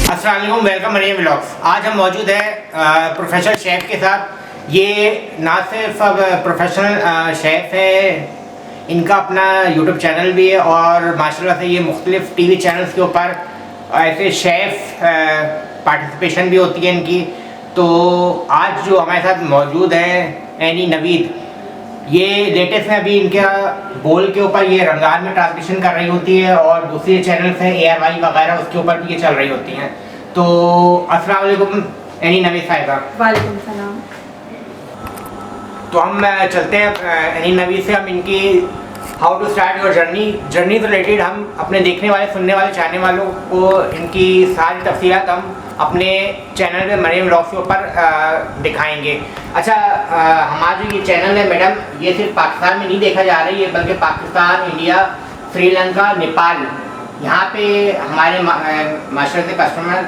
अस्सलाम वालेकुम, welcome Maryam vlogs. आज हम मौजूद हैं प्रोफेशनल शेफ़ के साथ। ये ना सिर्फ अब प्रोफेशनल शेफ़ है, इनका अपना यूट्यूब चैनल भी है और माशाल्लाह से ये मुख्तलिफ टीवी चैनल्स के ऊपर ऐसे शेफ़ पार्टिसिपेशन भी होती है इनकी। तो आज जो हमारे साथ मौजूद हैं एनी नवीद, ये लेटेस्ट में अभी इनका बोल के ऊपर ये रमज़ान में ट्रांसमिशन कर रही होती है और दूसरे चैनल्स हैं ARY वगैरह, उसके ऊपर भी ये चल रही होती हैं। तो अस्सलाम वालेकुम एनी नवीद साहिबा। वालेकुम सलाम। तो हम चलते हैं एनी नवीद से, हम इनकी how to start your journey से रिलेटेड हम अपने देखने वाले, सुनने वाले, चाहने वालों को इनकी सारी तफसीलात हम अपने चैनल पे मरियम व्लॉग्स के ऊपर दिखाएंगे। अच्छा, हमारा जो ये चैनल है मैडम, ये सिर्फ पाकिस्तान में नहीं देखा जा रहा है, ये बल्कि पाकिस्तान, इंडिया, श्रीलंका, नेपाल, यहाँ पे हमारे माशाल्लाह से कस्टमर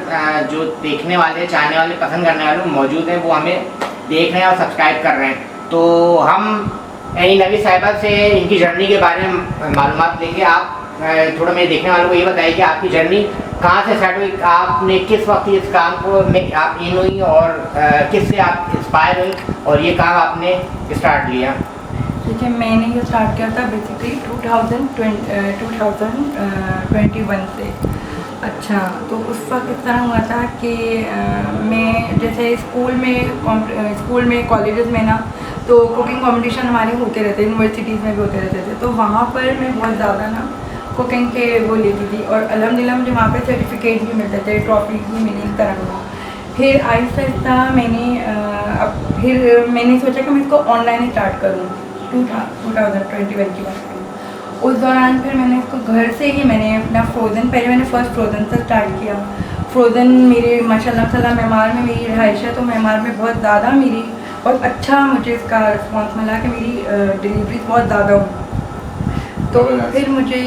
जो देखने वाले, चाहने वाले, पसंद करने वाले मौजूद हैं, वो हमें देख रहे हैं और सब्सक्राइब कर रहे हैं। तो हम एनी नवीद साहिबा से इनकी जर्नी के बारे में मालूमात लेंगे। आप थोड़ा मेरे देखने वालों को ये बताइए कि आपकी जर्नी कहाँ से स्टार्ट हुई, आपने किस वक्त इस काम को में आप इन हुई और किस से आप इंस्पायर हुई और ये काम आपने स्टार्ट लिया? ठीक है, मैंने ये स्टार्ट किया था बेसिकली 2021 से। अच्छा, तो उस वक्त इस तरह हुआ था कि मैं जैसे स्कूल में कॉलेजेस में ना, तो कुकिंग कंपटीशन हमारे होते रहते, यूनिवर्सिटीज़ में भी होते रहते थे। तो वहाँ पर मैं बहुत ज़्यादा ना कुकिंग के वो लेती थी और अल्हम्दुलिल्लाह मुझे वहाँ पे सर्टिफिकेट भी मिलते थे, ट्रॉफी भी मिली इस तरह का। फिर आहिस्ता आहिस्ता मैंने सोचा कि मैं इसको ऑनलाइन स्टार्ट करूँ। 2021 की बात करूँ। उस दौरान फिर मैंने इसको घर से ही मैंने अपना पहले मैंने फर्स्ट फ्रोज़न से स्टार्ट किया। फ्रोज़न मेरे माशाल्लाह ताला मेमार में मेरी रहाइश है, तो मेमार में बहुत अच्छा मुझे इसका रिस्पॉन्स मिला कि मेरी डिलीवरी बहुत ज़्यादा हुई। तो फिर मुझे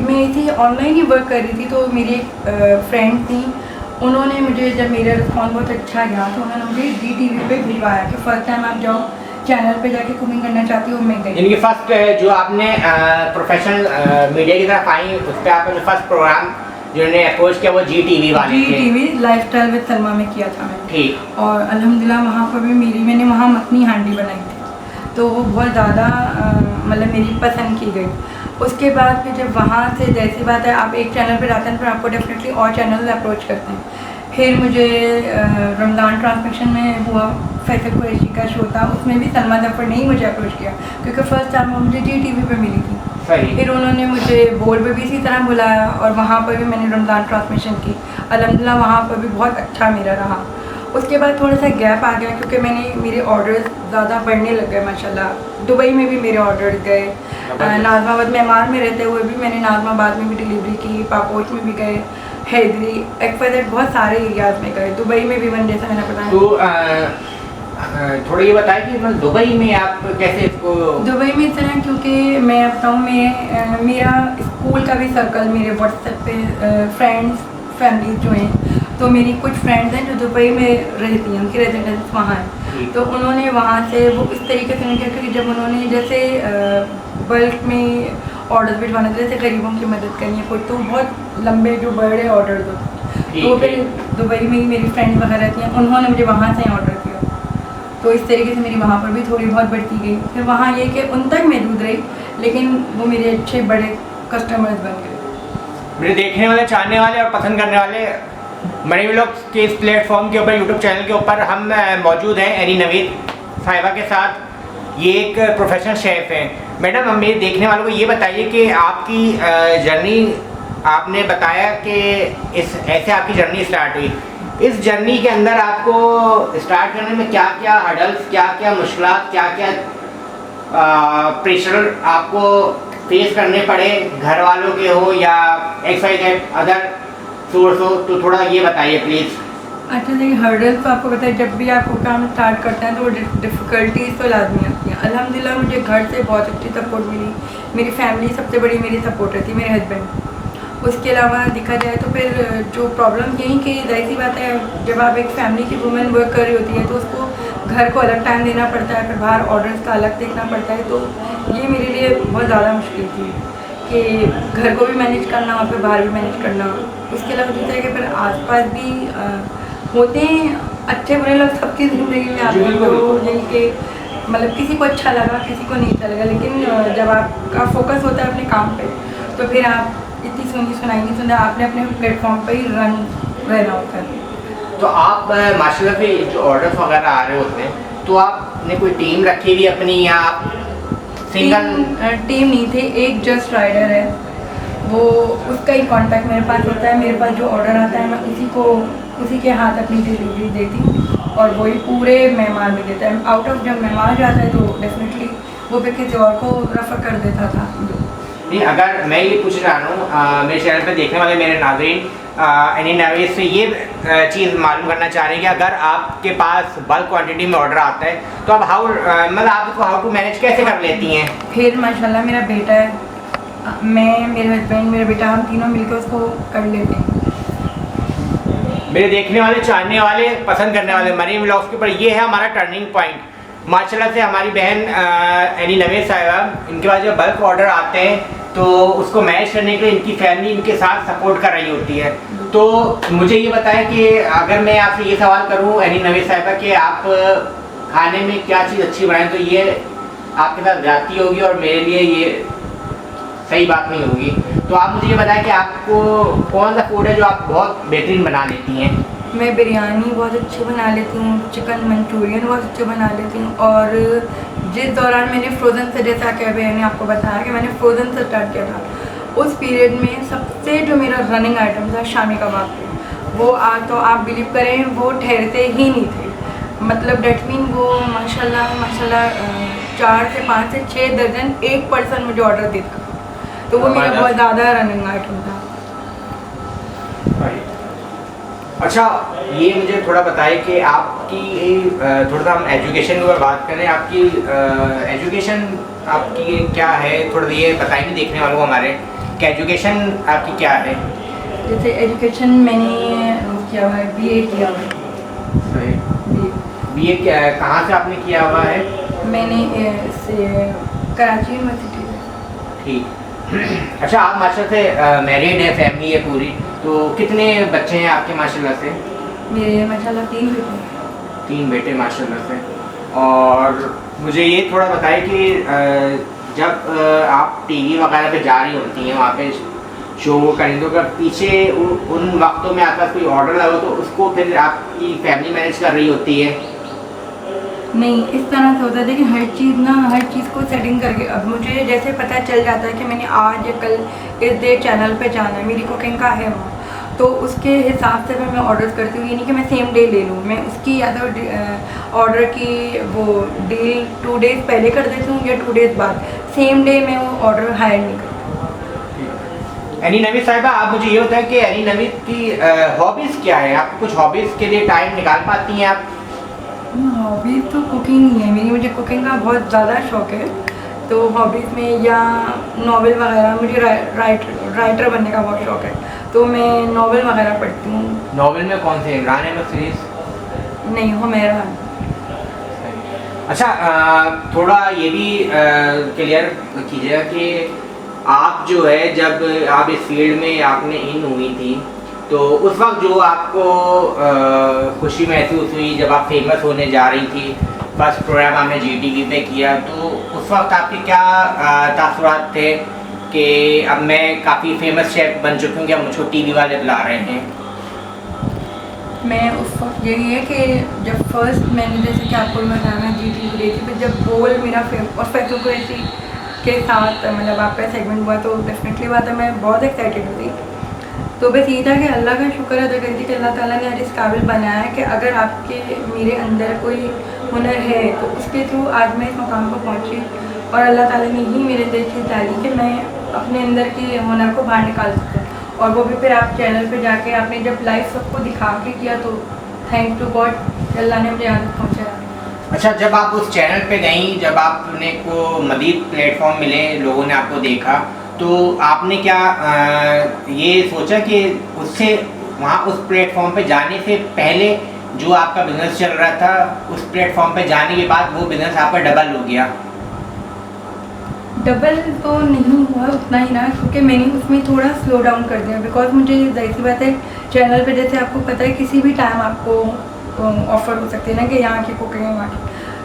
मैं इसी ऑनलाइन ही वर्क कर रही थी। तो मेरी एक फ्रेंड थी, उन्होंने मुझे, जब मेरा रिस्पॉन्स बहुत अच्छा गया तो उन्होंने मुझे DTV पे भिजवाया कि फ़र्स्ट टाइम आप जाओ चैनल पे जाके कुकिंग करना चाहती हूँ। मैं गई। इनकी फर्स्ट जो आपने प्रोफेशनल मीडिया की तरफ आई, उस पर आपका जो फर्स्ट प्रोग्राम जिन्होंने अप्रोच किया वो GTV वाले थे। GTV लाइफस्टाइल विद सलमा में किया था मैंने। ठीक। और अल्हम्दुलिल्लाह वहाँ पर भी मैंने वहाँ मखनी हांडी बनाई थी, तो वो बहुत ज़्यादा मतलब मेरी पसंद की गई। उसके बाद फिर जब वहाँ से, जैसी बात है आप एक चैनल पर आते हैं फिर आपको डेफिनेटली और चैनल अप्रोच करते हैं। फिर मुझे रमज़ान ट्रांसमिशन में हुआ, फैसल कुरैशी का शो था, उसमें भी सलमा जफ़र ने ही मुझे अप्रोच किया क्योंकि फर्स्ट टाइम वो मुझे GTV पे मिली थी। फिर उन्होंने मुझे बोल पे भी इसी तरह बुलाया और वहाँ पर भी मैंने रमज़ान ट्रांसमिशन की। अल्हम्दुलिल्लाह वहाँ पर भी बहुत अच्छा मेरा रहा। उसके बाद थोड़ा सा गैप आ गया क्योंकि मेरे ऑर्डर्स ज़्यादा बढ़ने लग गए माशाल्लाह। दुबई में भी मेरे ऑर्डर्स गए, नाज़माबाद मेमार में रहते हुए भी मैंने नाज़माबाद में भी डिलीवरी की, पापोच में भी गए, हैदरी, XYZ बहुत सारे एरियाज़ में गए, दुबई में भी जैसे मैंने बताया। तो थोड़ा ये बताएं कि मतलब दुबई में आप कैसे इसको? दुबई में इस तरह, क्योंकि मैं बताऊँ, मेरा स्कूल का भी सर्कल, मेरे व्हाट्सएप पे फ्रेंड्स फैमिली जो हैं, तो मेरी कुछ फ्रेंड्स हैं जो दुबई में रहती हैं, उनकी रेजिडेंस वहाँ है। तो उन्होंने वहाँ से वो इस तरीके से नहीं किया क्योंकि जब उन्होंने जैसे बल्क में ऑर्डर भिजवाने थे, जैसे गरीबों की मदद करनी है कुछ, तो बहुत लंबे जो बड़े ऑर्डर होते, तो फिर दुबई में ही मेरी फ्रेंड्स वगैरह थी, उन्होंने मुझे वहाँ से ऑर्डर किया। तो इस तरीके से मेरी वहाँ पर भी थोड़ी बहुत बढ़ती गई। फिर वहाँ ये कि उन तक मौजूद रही, लेकिन वो मेरे अच्छे बड़े कस्टमर्स बन गए। मेरे देखने वाले, चाहने वाले और पसंद करने वाले मरियम व्लॉग्स के इस प्लेटफॉर्म के ऊपर, यूट्यूब चैनल के ऊपर हम मौजूद हैं एनी नवीद साहिबा के साथ। ये एक प्रोफेशनल शेफ़ हैं। मैडम, हम मेरे देखने वालों को ये बताइए कि आपकी जर्नी, आपने बताया कि ऐसे आपकी जर्नी स्टार्ट हुई। इस जर्नी के अंदर आपको स्टार्ट करने में क्या क्या हर्डल्स, क्या क्या मुश्किलात, क्या क्या प्रेशर आपको फेस करने पड़े, घर वालों के हो या XYZ अदर सोर्स हो, तो थोड़ा ये बताइए प्लीज़। अच्छा, देखिए, हर्डल्स तो आपको पता है, जब भी आपको काम स्टार्ट करते हैं तो डिफ़िकल्टीज तो लाजमी आती हैं। अल्हम्दुलिल्लाह मुझे घर से बहुत अच्छी सपोर्ट मिली। मेरी फैमिली सबसे बड़ी मेरी सपोर्टर थी, मेरे हस्बैंड। उसके अलावा देखा जाए तो फिर जो प्रॉब्लम यही कि जाहिर सी बात है, जब आप एक फैमिली की वुमेन वर्क कर रही होती है तो उसको घर को अलग टाइम देना पड़ता है, फिर बाहर ऑर्डर्स का अलग देखना पड़ता है। तो ये मेरे लिए बहुत ज़्यादा मुश्किल थी कि घर को भी मैनेज करना और फिर बाहर भी मैनेज करना। उसके अलावा होता है कि फिर आसपास भी होते हैं अच्छे बुरे लोग सबकी ज़िंदगी में आते हैं, तो जिनके मतलब किसी को अच्छा लगा किसी को नहीं अच्छा लगा, लेकिन जब आपका फोकस होता है अपने काम पे तो फिर आप इतनी सुनी सुनाई नहीं सुनते, आपने अपने प्लेटफॉर्म पे ही रन रहना होता है। तो आप माशाल्लाह से जो ऑर्डर्स वगैरह आ रहे होते हैं तो आपने कोई टीम रखी हुई अपनी या आप सिंगल? टीम नहीं थे, एक जस्ट राइडर है, वो उसका ही कांटेक्ट मेरे पास होता है, मेरे पास जो ऑर्डर आता है मैं उसी के हाथ अपनी डिलीवरी देती हूँ और वही पूरे मेहमान भी देता है। आउट ऑफ जब मेहमान जाता है तो डेफिनेटली वो फिर किसी और को रेफर कर देता था। नहीं, अगर मैं ये पूछ रहा हूँ, मेरे चैनल पे देखने वाले मेरे नाज़रीन एनी नवीस से ये चीज़ मालूम करना चाह रहे हैं कि अगर आपके पास बल्क क्वांटिटी में ऑर्डर आता है तो आप मतलब आप इसको हाउ टू मैनेज कैसे कर लेती हैं? फिर माशाल्लाह मेरा बेटा है, मैं, मेरे हस्बैंड, मेरा बेटा, हम तीनों मिलकर उसको कर लेते हैं। मेरे देखने वाले, चाहने वाले, पसंद करने वाले मरीम व्लॉग्स के ऊपर ये है हमारा टर्निंग पॉइंट। माशाल्लाह से हमारी बहन एनी नवीस साहिबा, इनके पास जब बल्क ऑर्डर आते हैं तो उसको मैनेज करने के लिए इनकी फैमिली इनके साथ सपोर्ट कर रही होती है। तो मुझे ये बताएं कि अगर मैं आपसे ये सवाल करूं एनी नवीस साहिबा कि आप खाने में क्या चीज़ अच्छी बनाएं, तो ये आपके साथ जाती होगी और मेरे लिए ये सही बात नहीं होगी। तो आप मुझे ये बताएं कि आपको कौन सा फूड है जो आप बहुत बेहतरीन बना लेती हैं? मैं बिरयानी बहुत अच्छी बना लेती हूँ, चिकन मंचूरियन बहुत अच्छे बना लेती हूँ, और जिस दौरान मैंने फ्रोज़न से, जैसा कि अभी मैंने आपको बताया कि मैंने फ्रोज़न से स्टार्ट किया था, उस पीरियड में सबसे जो मेरा रनिंग आइटम था शामी कबाब, वो तो आप बिलीव करें वो ठहरते ही नहीं थे। मतलब डेट मीन वो माशाल्लाह 4 से 5 से 6 दर्जन एक पर्सन मुझे ऑर्डर देता, तो वो मेरा बहुत ज़्यादा रनिंग आइटम था। अच्छा, ये मुझे थोड़ा बताइए कि आपकी थोड़ा सा हम एजुकेशन के ऊपर बात करें। आपकी एजुकेशन आपकी क्या है, थोड़ा ये बताइए देखने वालों को हमारे कि एजुकेशन आपकी क्या है? जैसे एजुकेशन मैंने किया हुआ है, BA किया हुआ है। BA कहाँ से आपने किया हुआ है? मैंने कराची यूनिवर्सिटी से। ठीक। अच्छा, आप माशाल्लाह से मैरिड है, फैमिली है पूरी, तो कितने बच्चे हैं आपके माशाल्लाह से? मेरे माशाल्लाह 3 बेटे हैं। 3 बेटे माशाल्लाह से। और मुझे ये थोड़ा बताइए कि जब आप टीवी वगैरह पे जा रही होती हैं, वहाँ पे शो करें, तो अगर पीछे उन वक्तों में आपका कोई ऑर्डर लगा तो उसको फिर आपकी फैमिली मैनेज कर रही होती है? नहीं, इस तरह से होता है कि हर चीज़ को सेटिंग करके, अब मुझे जैसे पता चल जाता है कि मैंने आज या कल इस डे चैनल पे जाना है, मेरी कुकिंग का है वहाँ, तो उसके हिसाब से मैं ऑर्डर करती हूँ। ये नहीं कि मैं सेम डे ले लूँ, मैं उसकी या तो ऑर्डर की वो डील 2 डेज़ पहले कर देती हूँ या 2 डेज़ बाद, सेम डे मैं वो ऑर्डर हायर नहीं करती। एनी नवीस साहिबा, आप मुझे ये बताएं कि एनी नवीस की हॉबीज़ क्या है? आप कुछ हॉबीज़ के लिए टाइम निकाल पाती हैं आप? हॉबीज़ तो कुकिंग ही है मेरी, मुझे कुकिंग का बहुत ज़्यादा शौक़ है। तो हॉबीज़ में या नॉवेल वगैरह, मुझे राइटर बनने का बहुत शौक़ है, तो मैं नॉवेल वगैरह पढ़ती हूँ। नॉवेल में कौन से? इमरान अहमद सीरीज़? नहीं, हुमैरा। अच्छा, थोड़ा ये भी क्लियर कीजिएगा कि आप जो है, जब आप इस फील्ड में आपने इन हुई थी, तो उस वक्त जो आपको खुशी महसूस हुई जब आप फेमस होने जा रही थी, फर्स्ट प्रोग्राम आपने GTV पे किया, तो उस वक्त आपके क्या तासुरात थे कि अब मैं काफ़ी फेमस शेफ बन चुकी हूँ कि अब मुझको TV वाले बुला रहे हैं? मैं उस वक्त यही है कि जब फर्स्ट मैंने, जैसे कि आपको बताया, मैं GTV गई थी, फिर जब बोल मेरा और फैसल कुरैशी के साथ मतलब आपका सेगमेंट हुआ, तो डेफिनेटली बात है मैं बहुत एक्साइटेड हुई। तो बस ये था कि अल्लाह का शुक्र अदा करती कि अल्लाह ताला ने आज इस काबिल बनाया है कि अगर आपके मेरे अंदर कोई हुनर है तो उसके थ्रू आज मैं इस मुकाम पर पहुँची, और अल्लाह ताला ने ही मेरे दिल की डाली कि मैं अपने अंदर की हुनर को बाहर निकाल सकूँ, और वो भी फिर आप चैनल पे जाके आपने जब लाइव सबको दिखा के किया, तो थैंक टू गॉड अल्लाह ने मुझे यहाँ तक पहुँचाया। अच्छा, जब आप उस चैनल पे गईं, जब आपने को मज़ीद प्लेटफॉर्म मिले, लोगों ने आपको देखा, तो आपने क्या ये सोचा कि उससे वहाँ उस प्लेटफॉर्म पे जाने से पहले जो आपका बिज़नेस चल रहा था, उस प्लेटफॉर्म पे जाने के बाद वो बिज़नेस आपका डबल हो गया? डबल तो नहीं हुआ, उतना ही रहा, क्योंकि मैंने उसमें थोड़ा स्लो डाउन कर दिया। बिकॉज मुझे जाहिर सी बात है, चैनल पे जैसे आपको पता है किसी भी टाइम आपको ऑफ़र हो सकती है ना कि यहाँ की कुकिंग है वहाँ की,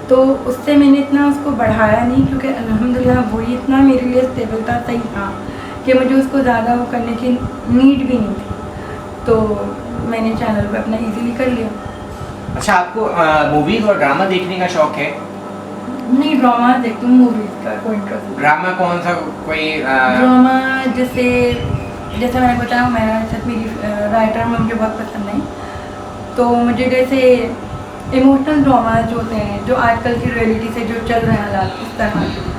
तो उससे मैंने इतना उसको बढ़ाया नहीं, क्योंकि अल्हम्दुलिल्लाह वही इतना मेरे लिए स्टेबल था, सही था कि मुझे उसको ज़्यादा वो करने की नीड भी नहीं थी, तो मैंने चैनल पे अपना इजीली कर लिया। अच्छा, आपको मूवीज़ और ड्रामा देखने का शौक़ है? नहीं, ड्रामा देखती हूँ, मूवीज़ का कोई इंटरेस्ट नहीं। ड्रामा कौन सा? कोई ड्रामा जैसे मैंने बताया, मेरा साथ मेरी राइटर में मुझे बहुत पसंद है, तो मुझे जैसे इमोशनल ड्रामा जो होते हैं, जो आजकल की रियलिटी से जो चल रहे हैं हालात, इस तरह के।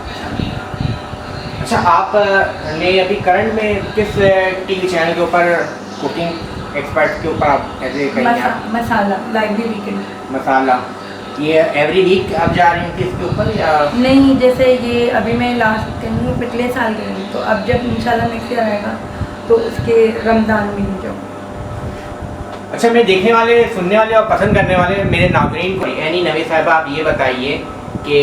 अच्छा, आपने अभी करंट में किस टीवी चैनल के ऊपर कुकिंग एक्सपर्ट के ऊपर आप ऐसे कहीं मसाला लाइव द वीकेंड। मसाला, ये एवरी वीक आप जा रही थी इसके ऊपर या नहीं? जैसे ये अभी मैं लास्ट गई हूँ, पिछले साल गई हूँ, तो अब जब इंशाल्लाह नेक्स्ट ईयर आएगा तो उसके रमज़ान में ही जाऊँ। अच्छा, मैं देखने वाले, सुनने वाले और पसंद करने वाले मेरे नाज़रीन को, एनी नवीद साहिबा, आप ये बताइए कि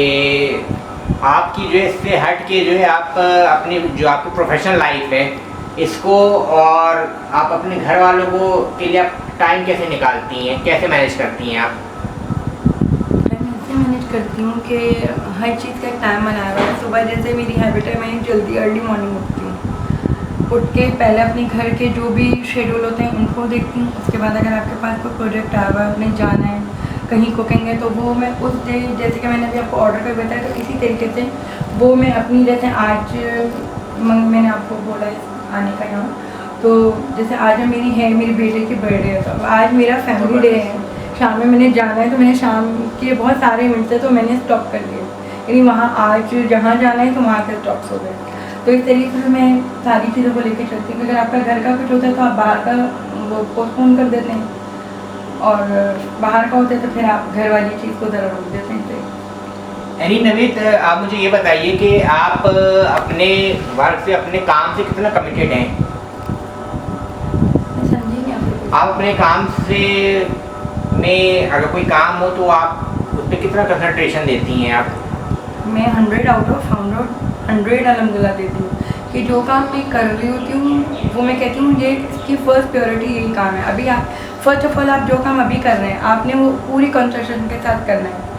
आपकी जो है इससे हट के जो है आप अपनी जो आपकी प्रोफेशनल लाइफ है इसको, और आप अपने घर वालों को के लिए आप टाइम कैसे निकालती हैं, कैसे मैनेज करती हैं आप? मैं ऐसे मैनेज करती हूँ कि हर चीज़ का एक टाइम बनाया हुआ है। सुबह जैसे मेरी हैबिट है, मैं जल्दी अर्ली मॉर्निंग उठती हूँ। उठ के पहले अपने घर के जो भी शेड्यूल होते हैं उनको देखती हूँ। उसके बाद अगर आपके पास कोई प्रोजेक्ट आया हुआ है, अपने जाना है, कहीं कुकिंग है, तो वो मैं उस डे, जैसे कि मैंने अभी आपको ऑर्डर कर बताया, तो इसी तरीके से वो मैं अपनी, जैसे आज मैंने आपको बोला आने का यहाँ, तो जैसे आज मेरी बेटे की बर्थडे है, तो आज मेरा फैमिली डे है, शाम में मैंने जाना है, तो मैंने शाम के बहुत सारे इवेंट्स थे तो मैंने स्टॉप कर लिए, यानी वहाँ आज जहाँ जाना है तो वहाँ के स्टॉप्स हो गए। तो इस तरीके से मैं सारी चीज़ों को लेकर चलती हूँ। अगर आपका घर का कुछ होता है तो आप बाहर का वो पोस्टपोन कर देते हैं, और बाहर का होता है तो फिर आप घर वाली चीज़ को ज़रा रोक देते हैं। एनी नवीद, आप मुझे ये बताइए कि आप अपने वर्क से, अपने काम से कितना कमिटेड हैं? समझी नहीं आप? आप अपने काम से में अगर कोई काम हो तो आप उस पर कितना कंसंट्रेशन देती हैं आप? मैं 100 आउट ऑफ 100 अलहमदिल्ला देती हूँ कि जो काम मैं कर रही होती हूँ वो मैं कहती हूँ ये इसकी फ़र्स्ट प्रायोरिटी यही काम है। अभी आप फर्स्ट ऑफ ऑल आप जो काम अभी कर रहे हैं आपने वो पूरी कंसंट्रेशन के साथ करना है।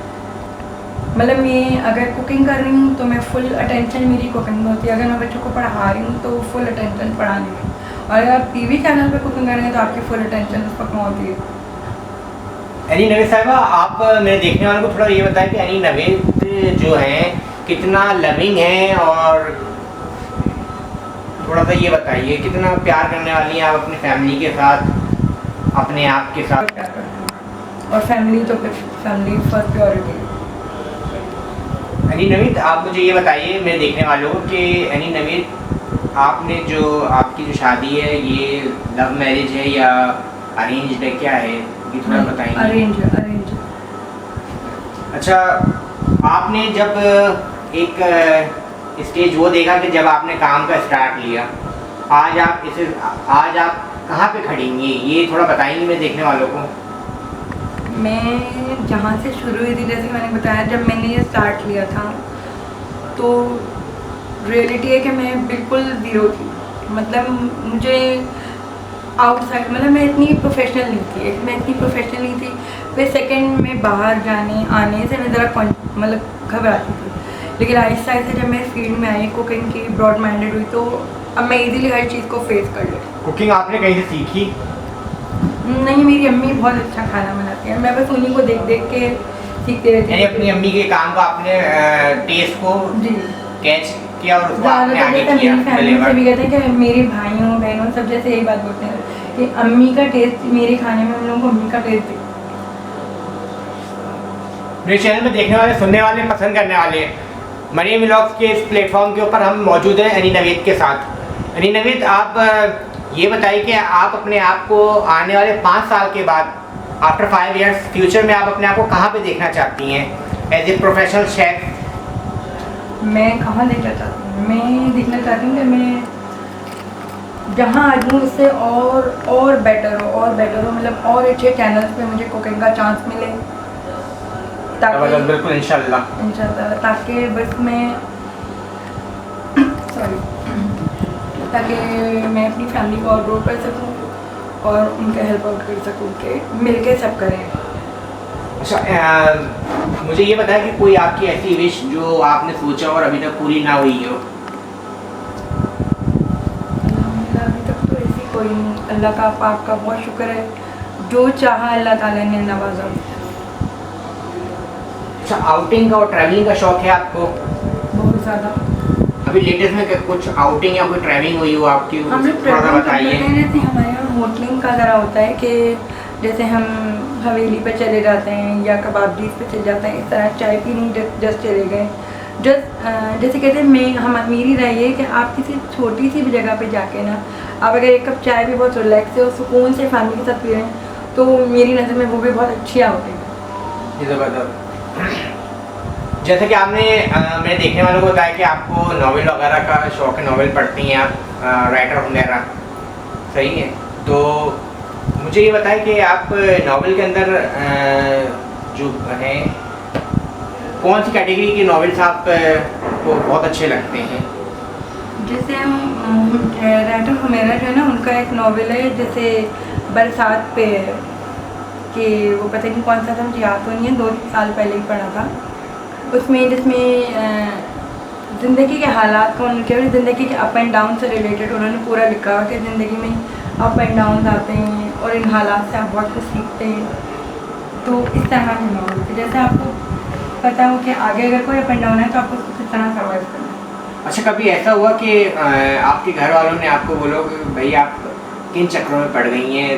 मतलब मैं अगर कुकिंग कर रही हूँ तो मैं फुल अटेंशन मेरी कुकिंग में होती है। अगर मैं बच्चों को पढ़ा रही हूँ तो फुल अटेंशन पढ़ाने में, और अगर आप टीवी चैनल पे कुकिंग कर रहे हैं तो आपकी फुल अटेंशन उस वक्त में होती है। एनी नवीद साहिबा, आप मेरे देखने वालों को थोड़ा ये बताएं कि एनी नवीद जो हैं कितना लविंग हैं, और थोड़ा सा ये बताइए कितना प्यार करने वाली हैं आप अपनी फैमिली के साथ, अपने आप के साथ? और फैमिली तो family first priority. Any Naveed, आप मुझे ये बताइए मेरे देखने वालों को कि एनी नवीद, आपने जो आपकी जो शादी है ये लव मैरिज है या अरेंज्ड है, क्या है ये थोड़ा बताएंगे? अरेंज। अच्छा, आपने जब एक स्टेज वो देखा कि जब आपने काम का स्टार्ट लिया, आज आप कहाँ पे खड़ी हैं, ये थोड़ा बताएंगे मेरे देखने वालों को? मैं जहाँ से शुरू हुई थी, जैसे कि मैंने बताया, जब मैंने ये स्टार्ट लिया था तो रियलिटी है कि मैं बिल्कुल ज़ीरो थी। मतलब मुझे आउटसाइड, मतलब मैं इतनी प्रोफेशनल नहीं थी। फिर सेकंड में बाहर जाने आने से मैं ज़रा मतलब घबराती थी, लेकिन आहिस्ता आहिस्ता जब मैं फील्ड में आई, कुकिंग की ब्रॉड माइंडेड हुई, तो अब मैं इजीली हर चीज़ को फेस कर लेती। कुकिंग आपने कहीं से सीखी? नहीं, मेरी अम्मी बहुत अच्छा खाना बनाती है, मैं बस उन्हीं को देख देख के सीखते रहती यानी अपनी अम्मी के काम को आपने टेस्ट को जी कैच किया और उसको आपने आगे किया। मेरी फैमिली से भी कहते हैं कि मेरे भाइयों बहनों सब जैसे यही बात बोलते हैं कि अम्मी का टेस्ट मेरे खाने में, हम लोगों को अम्मी का टेस्ट दिखता है। मेरे चैनल में देखने वाले, सुनने वाले, पसंद करने वाले, मरियम व्लॉग्स के इस प्लेटफॉर्म के ऊपर हम मौजूद हैं एनी नवीद के साथ। एनी नवीद, आप ये बताइए कि आप अपने आप को आने वाले 5 साल के बाद, आफ्टर 5 इयर्स फ्यूचर में, आप अपने आप को कहाँ पे देखना चाहती हैं एज ए प्रोफेशनल शेफ? मैं कहाँ देखना चाहती हूँ? मैं देखना चाहती हूँ कि मैं जहाँ आज हूँ उससे और बेटर हो, मतलब और अच्छे चैनल्स पे मुझे कुकिंग का चांस मिले, ताकि बिल्कुल इंशाल्लाह, ताकि बस मैं ताकि मैं अपनी फैमिली को और ग्रो कर सकूँ और उनका हेल्प आउट कर सकूँ कि मिलके सब करें। अच्छा, मुझे ये बताया कि कोई आपकी ऐसी विश जो आपने सोचा और अभी तक पूरी ना हुई हो? अभी तक तो ऐसी कोई नहीं, अल्लाह का पाक का बहुत शुक्र है, जो चाहा अल्लाह ताला ने नवाजा। अच्छा, आउटिंग का और ट्रैवलिंग का शौक है आपको? बहुत ज़्यादा। अभी लेटेस्ट में कुछ आउटिंग या कोई ट्रैवलिंग हुई हो आपकी? हम लोग थोड़ा सा बताइए। जैसे हमारे यहाँ होटलिंग का ज़रा होता है कि जैसे हम हवेली पे चले जाते हैं या कबाब पे चले जाते हैं, इस तरह चाय पीने जस्ट चले गए। जैसे कहते हैं मेरी राय ये है कि आप किसी छोटी सी भी जगह पे जाके ना, आप अगर एक कप चाय भी बहुत रिलैक्स से और सुकून से फैमिली के साथ पी रहे हैं, तो मेरी नज़र में वो भी बहुत अच्छी आउटिंग है। जैसे कि आपने मैंने देखने वालों को बताया कि आपको नॉवेल वगैरह का शौक है, नॉवेल पढ़ती हैं आप, राइटर वगैरह, सही है? तो मुझे ये बताएं कि आप नॉवेल के अंदर जो हैं, कौन सी कैटेगरी के नॉवेल्स आप को बहुत अच्छे लगते हैं? जैसे हम राइटर हुमैरा जो है ना, उनका एक नॉवेल है जैसे बरसात पे है, कि वो पता नहीं कौन सा था, मुझे याद तो नहीं है, 2 साल पहले ही पढ़ा था। उसमें जिसमें ज़िंदगी के हालात को, उनके ज़िंदगी के अप एंड डाउन से रिलेटेड उन्होंने पूरा लिखा कि ज़िंदगी में अप एंड डाउन आते हैं और इन हालात से आप बहुत कुछ सीखते हैं। तो इस तरह के नॉवल थे, जैसे आपको पता हो कि आगे अगर कोई अप एंड डाउन है तो आपको उसको किस तरह सर्वाइव करना है। अच्छा, कभी ऐसा हुआ कि आपके घर वालों ने आपको बोलो कि भाई आप किन चक्रों में पड़ गई हैं,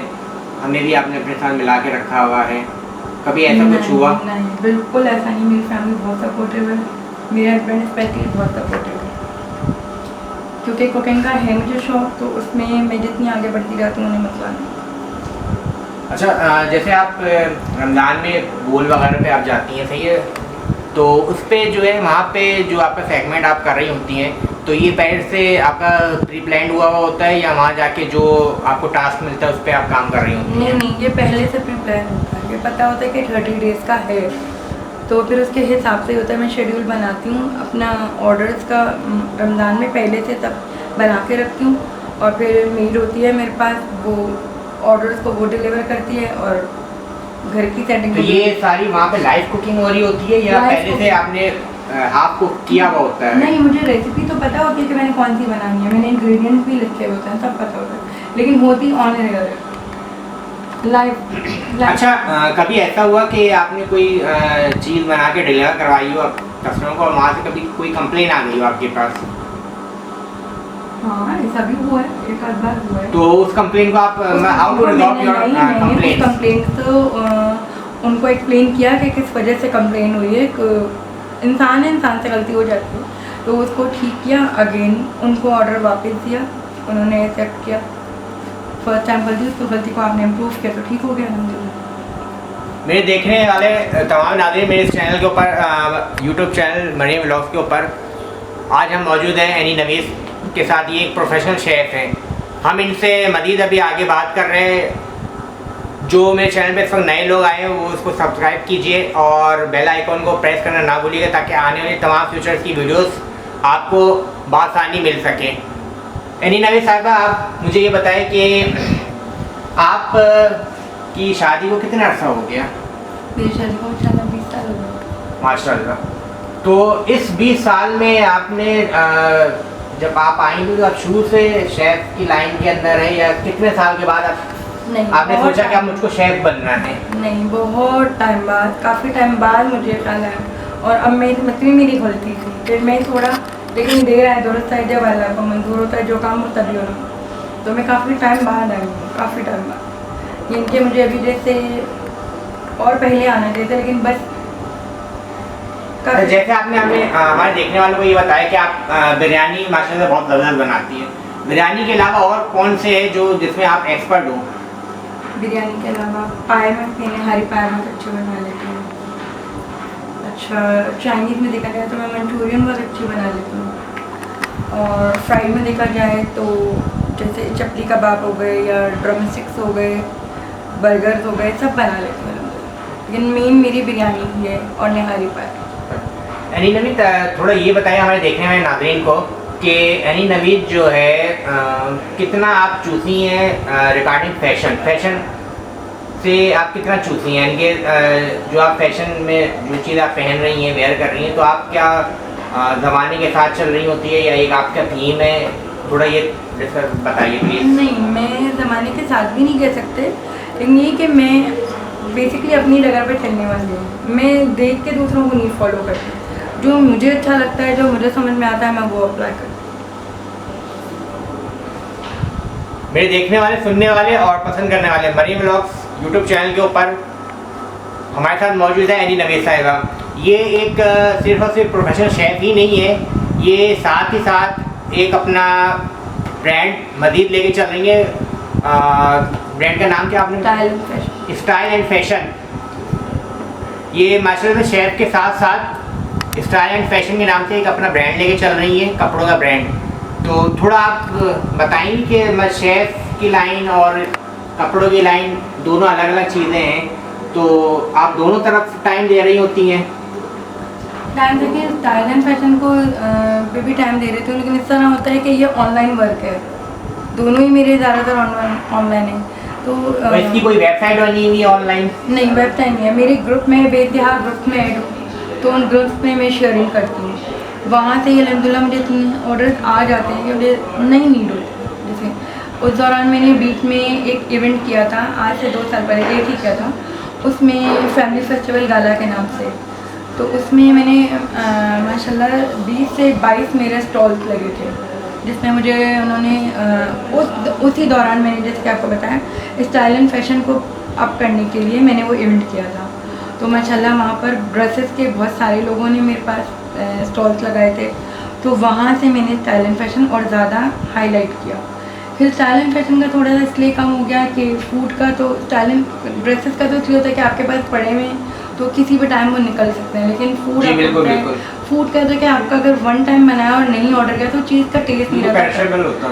हमें भी आपने अपने साथ मिला के रखा हुआ है, कभी ऐसा कुछ हुआ? नहीं, बिल्कुल ऐसा नहीं। मेरी फैमिली बहुत सपोर्टिव है, मेरे हस्बैंड स्पेशली बहुत सपोर्टिव है, क्योंकि कुकिंग का है मुझे शौक, तो उसमें मैं जितनी आगे बढ़ती जाती हूँ उन्हें मसला नहीं। अच्छा, जैसे आप रमज़ान में बोल वगैरह पे आप जाती हैं, सही है? तो उस पर जो है, वहाँ पे जो आपका सेगमेंट आप कर रही होती हैं, तो ये पहले से आपका प्री प्लान हुआ होता है या वहाँ जाके जो आपको टास्क मिलता है उस पर आप काम कर रही होती हैं? नहीं, ये पहले से प्री प्लान होता है। ये पता होता है कि 30 डेज़ का है, तो फिर उसके हिसाब से होता है। मैं शेड्यूल बनाती हूँ अपना, ऑर्डर्स का रमज़ान में पहले से सब बना के रखती हूँ, और फिर मेड होती है मेरे पास, वो ऑर्डर्स को वो डिलीवर करती है और घर की सेटिंग। तो ये सारी वहाँ पे लाइव कुकिंग हो रही होती है या पहले से आपने हाफ कुक किया हुआ होता है? नहीं, मुझे रेसिपी तो पता होती है कि मैंने कौन सी बनानी है, मैंने इंग्रेडिएंट्स भी लिखे होते हैं, सब पता होता है, लेकिन होती ऑन एयर लाइव। अच्छा, कभी ऐसा हुआ कि आपने कोई चीज़ बना के डिलीवर करवाई हो कस्टमर को और वहाँ से कभी कोई कंप्लेन आ गई हो आपके पास? हाँ, ऐसा भी हुआ है, एक आध बार हुआ है। तो उस कंप्लेन को आप how to resolve your complain तो उनको एक्सप्लेन किया कि किस वजह से कंप्लेन हुई है। इंसान है, इंसान से गलती हो जाती है, तो उसको ठीक किया, अगेन उनको ऑर्डर वापस दिया, उन्होंने एक्सेप्ट किया। फर्स्ट टाइम गलती, उसको गलती को आपने इम्प्रूव किया तो ठीक हो गया अल्हम्दुलिल्लाह। मेरे देखने वाले तमाम नाज़रीन, मेरे इस चैनल के ऊपर, यूट्यूब चैनल मरीम व्लॉग्स के ऊपर, आज हम मौजूद हैं एनी नवीस के साथ। ये एक प्रोफेशनल शेफ़ हैं। हम इनसे मज़ीद अभी आगे बात कर रहे हैं। जो मेरे चैनल पे इस वक्त नए लोग आए हैं वो उसको सब्सक्राइब कीजिए और बेल आइकॉन को प्रेस करना ना भूलिएगा, ताकि आने वाली तमाम फ्यूचर्स की वीडियोस आपको बआसानी मिल सके। एनी नवीस साहबा, आप मुझे ये बताएं कि आप की शादी को कितना अर्सा हो गया? मेरी शादी को इंशाल्लाह 20 साल हो गए। माशाल्लाह। तो इस 20 साल में आपने जब आप आई थी तो आप शुरू से शेफ़ की लाइन के अंदर है या कितने साल के बाद नहीं, आपने सोचा कि आप मुझको शेफ़ बनना है? नहीं, बहुत टाइम बाद, काफ़ी टाइम बाद मुझे ख्याल आया, और अब मेरी गलती थी, फिर मैं थोड़ा, लेकिन दे रहा है दुरुस्त है, जब अल्लाह को मंजूर होता है जो काम हो तभी होना। तो मैं काफ़ी टाइम बाद आई हूँ, काफ़ी टाइम बाद, जिनके मुझे अभी जैसे और पहले आना चाहिए, लेकिन बस जैसे आपने हमारे देखने वालों को ये बताया कि आप बिरयानी माशाल्लाह बहुत ज़बरदस्त बनाती हैं। बिरयानी के अलावा और कौन से है जो जिसमें आप एक्सपर्ट हो? बिरयानी के अलावा पाए में हरी पाए बहुत अच्छी बना लेती हूँ। अच्छा, चाइनीज़ में देखा जाए तो मैं मंचूरियन बहुत अच्छी बना लेती हूँ, और फ्राइड में देखा जाए तो जैसे चपली कबाब हो गए या ड्रम स्टिक्स हो गए, बर्गर्स हो गए, सब बना लेती हूँ, लेकिन मेन मेरी बिरयानी ही है और निहारी पाए। यानी नवी थोड़ा ये बताएं हमारे देखने वाले नाज़रीन को कि एनी नवीद जो है कितना आप चूसी हैं रिगार्डिंग फैशन से आप कितना चूसी हैं, यानी कि जो आप फैशन में जो चीज़ आप पहन रही हैं, वेयर कर रही हैं, तो आप क्या ज़माने के साथ चल रही होती है या एक आपका थीम है? थोड़ा ये बताइए प्लीज़। नहीं, मैं ज़माने के साथ भी नहीं कह सकते, लेकिन ये कि मैं बेसिकली अपनी जगह पे चलने वाली हूँ। मैं देख के दूसरों को नहीं फॉलो करती, जो मुझे अच्छा लगता है, जो मुझे समझ में आता है, मैं वो अप्लाई करती हूँ। मेरे देखने वाले, सुनने वाले और पसंद करने वाले मरीम व्लॉग्स यूट्यूब चैनल के ऊपर हमारे साथ मौजूद है एनी नवीद साहिबा। ये एक सिर्फ और सिर्फ प्रोफेशनल शेफ़ ही नहीं है, ये साथ ही साथ एक अपना ब्रांड मजीद लेके चल रही है। ब्रांड का नाम क्या आपने? Style and fashion. ये माशाल्लाह से शेफ़ के साथ साथ स्टाइल एंड फैशन के नाम से एक अपना ब्रांड लेके चल रही है, कपड़ों का ब्रांड। तो थोड़ा आप बताएंगे कि शेफ़ की लाइन और कपड़ों की लाइन दोनों अलग अलग चीज़ें हैं, तो आप दोनों तरफ टाइम दे रही होती हैं? टाइम देखिए, स्टाइल एंड फैशन को पे भी टाइम दे रहे थे, लेकिन इस तरह होता है कि ये ऑनलाइन वर्क है, दोनों ही मेरे ज़्यादातर ऑनलाइन है। तो इसकी कोई वेबसाइट बनी हुई है ऑनलाइन? नहीं, वेबसाइट नहीं है। मेरे ग्रुप में बेइंतहा ग्रुप में ऐड हूँ, तो उन ग्रुप्स में मैं शेयरिंग करती हूँ, वहाँ से अल्हम्दुलिल्लाह मुझे इतने ऑर्डर्स आ जाते हैं कि मुझे नहीं नीड होती। जैसे उस दौरान मैंने बीच में एक इवेंट किया था, आज से 2 साल पहले एक ही किया था, उसमें फैमिली फेस्टिवल गाला के नाम से। तो उसमें मैंने माशाल्लाह 20 से 22 मेरे स्टॉल्स लगे थे, जिसमें मुझे उन्होंने उसी दौरान मैंने जैसे कि आपको बताया स्टाइल एंड फैशन को अप करने के लिए मैंने वो इवेंट किया था। तो माशाल्लाह वहाँ पर ड्रेसेस के बहुत सारे लोगों ने मेरे पास स्टॉल्स लगाए थे, तो वहाँ से मैंने स्टाइल एंड फैशन और ज़्यादा हाईलाइट किया। फिर स्टाइल एंड फैशन का थोड़ा सा इसलिए कम हो गया कि फूड का तो स्टाइल एंड ड्रेसेस का तो इसलिए होता है कि आपके पास पड़े हुए तो किसी भी टाइम वो निकल सकते हैं, लेकिन फूड का तो क्या आपका अगर वन टाइम बनाया और नहीं ऑर्डर किया तो चीज़ का टेस्ट नहीं रहता,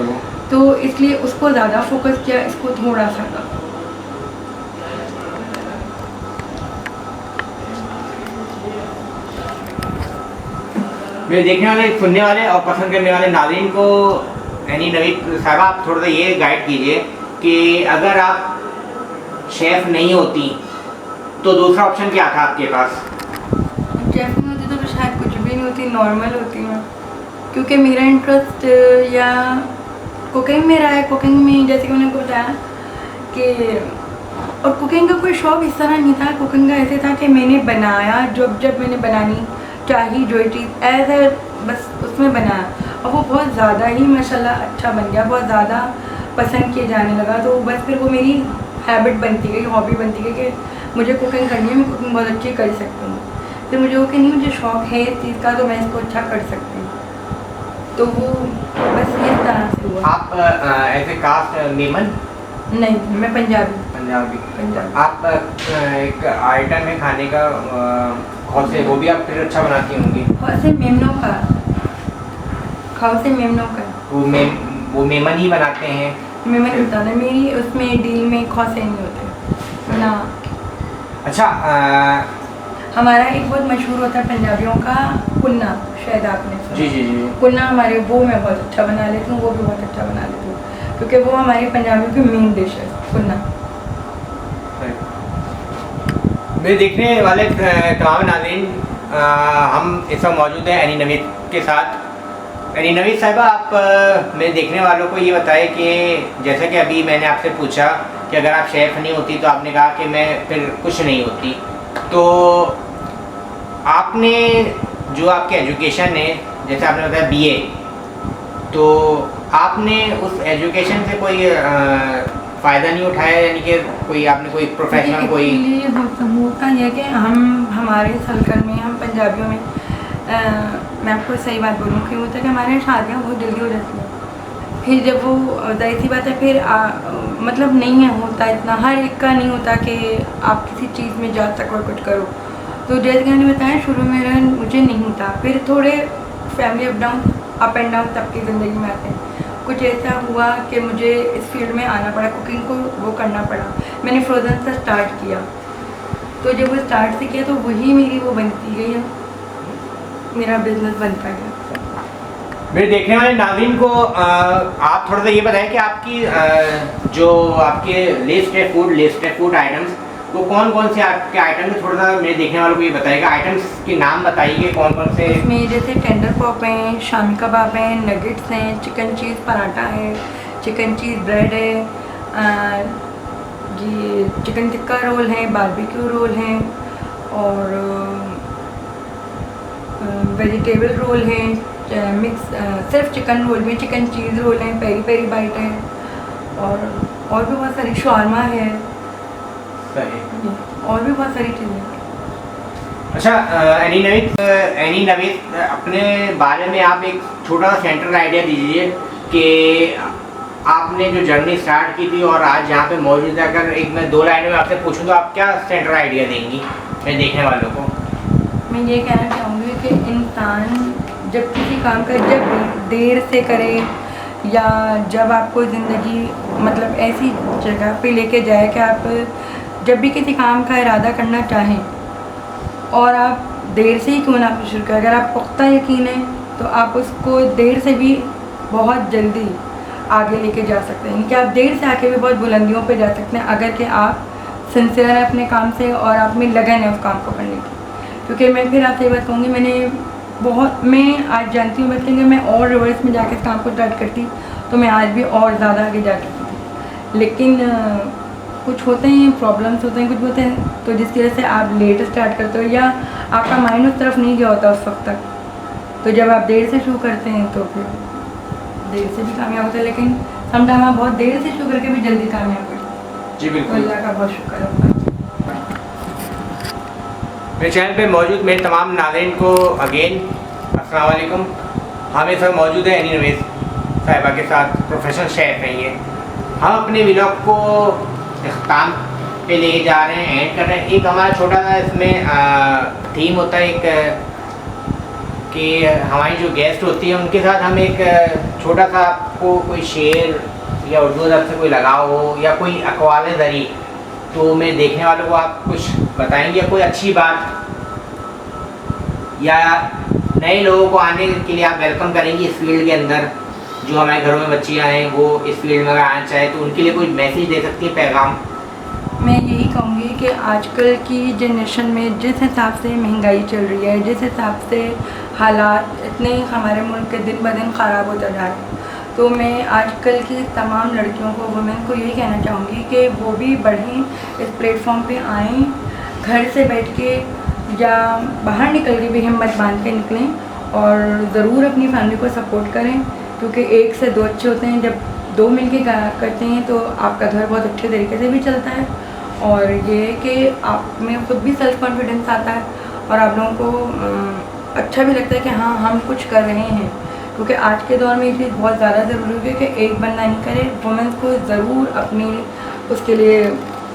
तो इसलिए उसको ज़्यादा फोकस किया, इसको थोड़ा सा कम। मेरे देखने वाले, सुनने वाले और पसंद करने वाले नाज़रीन को एनी नवीद साहिबा आप थोड़ा सा ये गाइड कीजिए कि अगर आप शेफ़ नहीं होती तो दूसरा ऑप्शन क्या था आपके पास? शेफ़ नहीं होती तो शायद कुछ भी नहीं होती, नॉर्मल होती मैं, क्योंकि मेरा इंटरेस्ट या कुकिंग में रहा है। कुकिंग में जैसे कि मैंने आपको बताया कि और कुकिंग का कोई शौक़ इस तरह नहीं था, कुकिंग का ऐसे था कि मैंने बनाया, जब मैंने बनानी चाहिए जो चीज़ ऐसे बस उसमें बनाया, और वो बहुत ज़्यादा ही माशाल्लाह अच्छा बन गया, बहुत ज़्यादा पसंद किए जाने लगा। तो बस फिर वो मेरी हैबिट बनती गई, हॉबी बनती गई कि मुझे कुकिंग करनी है, मैं कुकिंग बहुत अच्छी कर सकती हूँ। फिर मुझे वो कि नहीं, मुझे शौक़ है इस चीज़ का तो मैं इसको अच्छा कर सकती हूँ, तो वो बस इस तरह से हुआ। आप ऐसे कास्ट मेमन? नहीं, मैं पंजाबी। आप एक आइटम है खाने का खौसे, वो भी आप फिर अच्छा बनाती होंगी? खौसे मेमनों का, खौसे मेमनों का वो मेमन ही बनाते हैं? मेमन होता है मेरी, उसमें डील में खौसे नहीं होते ना। अच्छा, हमारा एक बहुत मशहूर होता है पंजाबियों का कुन्ना, शायद आपने सुना। जी। कुन्ना हमारे, वो मैं बहुत अच्छा बना लेती हूँ, वो भी बहुत अच्छा बना लेती हूँ, क्योंकि वो हमारे पंजाबियों की मेन डिश है कुन्ना। मेरे देखने वाले तमाम नाज़रीन, हम इस वक्त मौजूद हैं एनी नवीद के साथ। एनी नवीद साहिबा, आप मेरे देखने वालों को ये बताएं कि जैसा कि अभी मैंने आपसे पूछा कि अगर आप शेफ़ नहीं होती, तो आपने कहा कि मैं फिर कुछ नहीं होती, तो आपने जो आपकी एजुकेशन है, जैसे आपने बताया BA, तो आपने उस एजुकेशन से कोई फ़ायदा नहीं उठाया, यानी कि कोई आपने कोई प्रोफेशनल कोई? होता है कि हमारे सलकन में, हम पंजाबियों में, मैं आपको सही बात बोलूँ कि होता है कि हमारे यहाँ शादियाँ बहुत जल्दी हो जाती हैं। फिर जब वो जाहिर सी बात है, फिर मतलब नहीं है होता इतना, हर एक का नहीं होता कि आप किसी चीज़ में जा तक और कुछ करो। तो जैसे कि मैंने बताया शुरू में मुझे नहीं था, फिर थोड़े फैमिली अप एंड डाउन सबकी ज़िंदगी में आते हैं। कुछ ऐसा हुआ कि मुझे इस फील्ड में आना पड़ा, कुकिंग को वो करना पड़ा। मैंने फ्रोज़न से स्टार्ट किया, तो जब वो स्टार्ट से किया तो वही मेरी वो बनती गई है, मेरा बिजनेस बनता गया। मेरे देखने वाले नाज़रीन को आप थोड़ा सा ये बताएं कि आपकी जो आपके लिस्ट है फूड आइटम्स, वो कौन कौन से आपके आइटम्स, थोड़ा सा मेरे देखने वालों को ये बताइएगा, आइटम्स के नाम बताइए कौन कौन से। इसमें जैसे टेंडर पॉप हैं, शामी कबाब हैं, नगेट्स हैं, चिकन चीज़ पराठा है, चिकन चीज़ ब्रेड है, ये चिकन टिक्का रोल है, बारबेक्यू रोल है, और वेजिटेबल रोल है, मिक्स सिर्फ चिकन रोल में चिकन चीज़ रोल है, पेरी पेरी बाइट है, और भी बहुत सारी शवारमा है, और भी बहुत सारी चीज़ें हैं। अच्छा एनी नवीद अपने बारे में आप एक छोटा सा सेंट्रल आइडिया दीजिए कि आपने जो जर्नी स्टार्ट की थी और आज यहाँ पे मौजूद है। अगर एक मैं 2 लाइनों में आपसे पूछूँ तो आप क्या सेंट्रल आइडिया देंगी मेरे देखने वालों को? मैं ये कहना चाहूँगी कि इंसान जब किसी काम का जब देर से करे, या जब आपको ज़िंदगी मतलब ऐसी जगह पे लेके जाए कि आप जब भी किसी काम का इरादा करना चाहें और आप देर से ही क्यों ना आप शुरू करें, अगर आप पुख्ता यकीन है तो आप उसको देर से भी बहुत जल्दी आगे लेके जा सकते हैं। कि आप देर से आके भी बहुत बुलंदियों पे जा सकते हैं अगर कि आप सिंसियर हैं अपने काम से और आप में लगन है उस काम को करने की। क्योंकि मैं फिर आपसे ये बात कहूँगी, मैं आज जानती हूँ बल्कि मैं और रिवर्स में जाके इस काम को स्टार्ट करती तो मैं आज भी और ज़्यादा आगे जा सकती थी। लेकिन कुछ होते हैं प्रॉब्लम्स होते हैं, कुछ होते हैं तो जिसकी वजह से आप लेट स्टार्ट करते हो या आपका माइंड उस तरफ नहीं गया होता उस वक्त तक। तो जब आप देर से शुरू करते हैं तो फिर देर से भी कामयाब होता है, लेकिन समटाइम आप बहुत देर से शुरू करके भी जल्दी कामयाब करते हैं। जी बिल्कुल, अल्लाह का बहुत शुक्र है। मेरे चैनल पे मौजूद मेरे तमाम नाज़रीन को अगेन अस्सलाम वालेकुम। हम इस वक्त मौजूद है एनी नवीद साहिबा के साथ, प्रोफेशनल शेफ हैं ये। हम अपने व्लॉग को इख्तिताम पे ले जा रहे हैं, एंड कर रहे हैं। एक हमारा छोटा सा इसमें थीम होता है एक कि हमारी जो गेस्ट होती है उनके साथ हम एक छोटा सा आपको कोई शेर या उर्दू अदब से कोई लगाव हो या कोई अक़वाल ज़री, तो मेरे देखने वालों को आप कुछ बताएंगे या कोई अच्छी बात या नए लोगों को आने के लिए आप वेलकम करेंगे इस फील्ड के अंदर, जो हमारे घरों में बच्चियाँ हैं वो इस फील्ड में अगर आना चाहे तो उनके लिए कोई मैसेज दे सकती है, पैगाम? मैं यही कहूँगी कि आजकल की जनरेशन में जिस हिसाब से महंगाई चल रही है, जिस हिसाब से हालात इतने हमारे मुल्क के दिन ब दिन ख़राब होता जा रहा है, तो मैं आजकल की तमाम लड़कियों को, वुमेन को यही कहना चाहूँगी कि वो भी बढ़ें, इस प्लेटफॉर्म पे आएँ, घर से बैठ के या बाहर निकल के भी हिम्मत बांध के निकलें और ज़रूर अपनी फैमिली को सपोर्ट करें। क्योंकि एक से 2 अच्छे होते हैं, जब 2 मिल के करते हैं तो आपका घर बहुत अच्छे तरीके से भी चलता है, और ये कि आप में खुद भी सेल्फ कॉन्फिडेंस आता है और आप लोगों को अच्छा भी लगता है कि हाँ हम कुछ कर रहे हैं। क्योंकि आज के दौर में ये चीज़ बहुत ज़्यादा ज़रूरी है कि एक बंदा नहीं करे, वुमेन्स को ज़रूर अपनी उसके लिए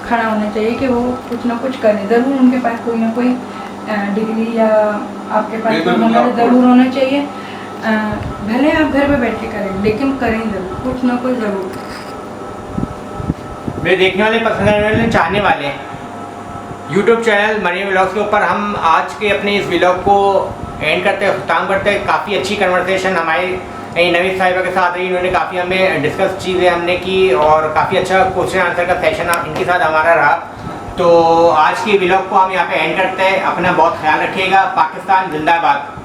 खड़ा होना चाहिए कि वो कुछ ना कुछ करें। ज़रूर उनके पास कोई ना कोई डिग्री या आपके पास ज़रूर होना चाहिए। भले आप घर पे बैठ के करें, लेकिन करें ज़रूर, कुछ ना कुछ ज़रूर। मेरे देखने वाले, पसंद करने वाले, चाहने वाले यूट्यूब चैनल मरियम व्लॉग्स के ऊपर हम आज के अपने इस व्लॉग को एंड करते हैं, ख़त्म करते हैं। काफ़ी अच्छी कन्वर्सेशन हमारे नवीद साहिबा के साथ रही, इन्होंने काफ़ी हमें डिस्कस चीज़ें हमने की और काफ़ी अच्छा क्वेश्चन आंसर का सेशन इनके साथ हमारा रहा। तो आज की व्लॉग को हम यहाँ पे एंड करते हैं। अपना बहुत ख्याल रखिएगा। पाकिस्तान जिंदाबाद।